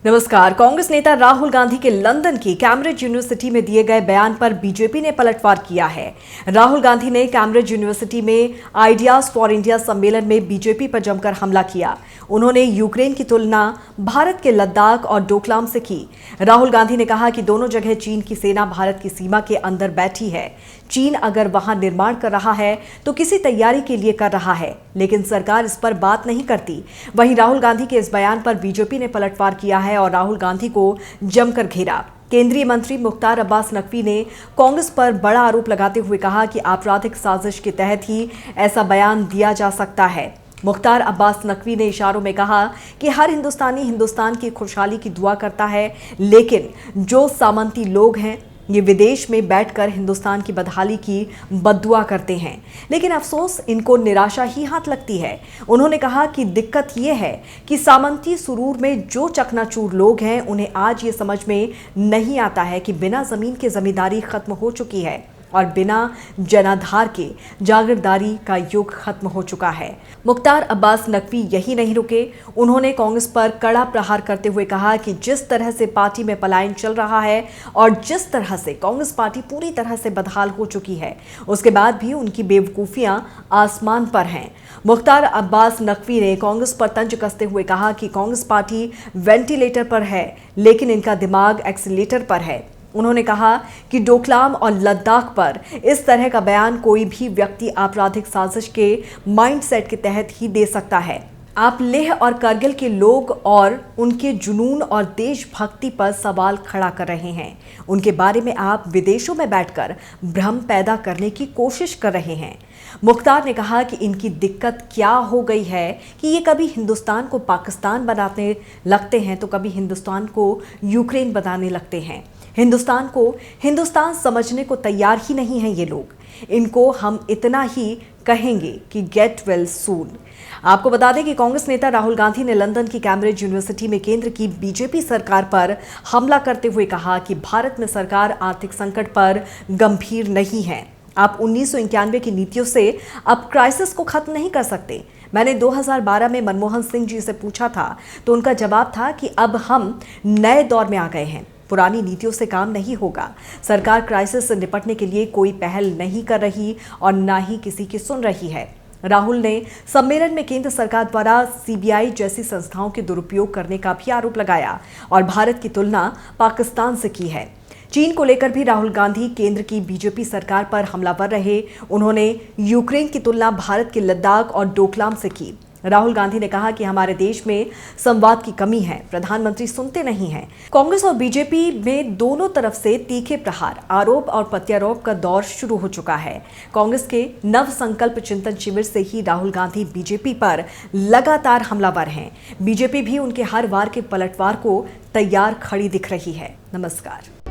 नमस्कार। कांग्रेस नेता राहुल गांधी के लंदन की कैम्ब्रिज यूनिवर्सिटी में दिए गए बयान पर बीजेपी ने पलटवार किया है। राहुल गांधी ने कैम्ब्रिज यूनिवर्सिटी में आइडियाज फॉर इंडिया सम्मेलन में बीजेपी पर जमकर हमला किया। उन्होंने यूक्रेन की तुलना भारत के लद्दाख और डोकलाम से की। राहुल गांधी ने कहा कि दोनों जगह चीन की सेना भारत की सीमा के अंदर बैठी है। चीन अगर वहां निर्माण कर रहा है तो किसी तैयारी के लिए कर रहा है, लेकिन सरकार इस पर बात नहीं करती। वहीं राहुल गांधी के इस बयान पर बीजेपी ने पलटवार किया है और राहुल गांधी को जमकर घेरा। केंद्रीय मंत्री मुख्तार अब्बास नकवी ने कांग्रेस पर बड़ा आरोप लगाते हुए कहा कि आपराधिक साजिश के तहत ही ऐसा बयान दिया जा सकता है। मुख्तार अब्बास नकवी ने इशारों में कहा कि हर हिंदुस्तानी हिंदुस्तान की खुशहाली की दुआ करता है, लेकिन जो सामंती लोग हैं ये विदेश में बैठकर हिंदुस्तान की बदहाली की बद्दुआ करते हैं, लेकिन अफसोस इनको निराशा ही हाथ लगती है। उन्होंने कहा कि दिक्कत ये है कि सामंती सुरूर में जो चकनाचूर लोग हैं उन्हें आज ये समझ में नहीं आता है कि बिना जमीन के जमींदारी खत्म हो चुकी है और बिना जनाधार के जागीरदारी का युग खत्म हो चुका है। मुख्तार अब्बास नकवी यही नहीं रुके। उन्होंने कांग्रेस पर कड़ा प्रहार करते हुए कहा कि जिस तरह से पार्टी में पलायन चल रहा है और जिस तरह से कांग्रेस पार्टी पूरी तरह से बदहाल हो चुकी है, उसके बाद भी उनकी बेवकूफियां आसमान पर हैं। मुख्तार अब्बास नकवी ने कांग्रेस पर तंज कसते हुए कहा कि कांग्रेस पार्टी वेंटिलेटर पर है, लेकिन इनका दिमाग एक्सीलेटर पर है। उन्होंने कहा कि डोकलाम और लद्दाख पर इस तरह का बयान कोई भी व्यक्ति आपराधिक साजिश के माइंडसेट के तहत ही दे सकता है। आप लेह और करगिल के लोग और उनके जुनून और देशभक्ति पर सवाल खड़ा कर रहे हैं। उनके बारे में आप विदेशों में बैठकर भ्रम पैदा करने की कोशिश कर रहे हैं। मुख्तार ने कहा कि इनकी दिक्कत क्या हो गई है कि ये कभी हिंदुस्तान को पाकिस्तान बनाने लगते हैं तो कभी हिंदुस्तान को यूक्रेन बनाने लगते हैं। हिंदुस्तान को हिंदुस्तान समझने को तैयार ही नहीं है ये लोग। इनको हम इतना ही कहेंगे कि गेट वेल सून। आपको बता दें कि कांग्रेस नेता राहुल गांधी ने लंदन की कैम्ब्रिज यूनिवर्सिटी में केंद्र की बीजेपी सरकार पर हमला करते हुए कहा कि भारत में सरकार आर्थिक संकट पर गंभीर नहीं है। आप 1991 की नीतियों से अब क्राइसिस को खत्म नहीं कर सकते। मैंने 2012 में मनमोहन सिंह जी से पूछा था तो उनका जवाब था कि अब हम नए दौर में आ गए हैं, पुरानी नीतियों से काम नहीं होगा। सरकार क्राइसिस से निपटने के लिए कोई पहल नहीं कर रही और ना ही किसी की सुन रही है। राहुल ने सम्मेलन में केंद्र सरकार द्वारा सीबीआई जैसी संस्थाओं के दुरुपयोग करने का भी आरोप लगाया और भारत की तुलना पाकिस्तान से की है। चीन को लेकर भी राहुल गांधी केंद्र की बीजेपी सरकार पर हमलावर रहे। उन्होंने यूक्रेन की तुलना भारत के लद्दाख और डोकलाम से की। राहुल गांधी ने कहा कि हमारे देश में संवाद की कमी है, प्रधानमंत्री सुनते नहीं हैं। कांग्रेस और बीजेपी में दोनों तरफ से तीखे प्रहार, आरोप और प्रत्यारोप का दौर शुरू हो चुका है। कांग्रेस के नव संकल्प चिंतन शिविर से ही राहुल गांधी बीजेपी पर लगातार हमलावर हैं। बीजेपी भी उनके हर वार के पलटवार को तैयार खड़ी दिख रही है। नमस्कार।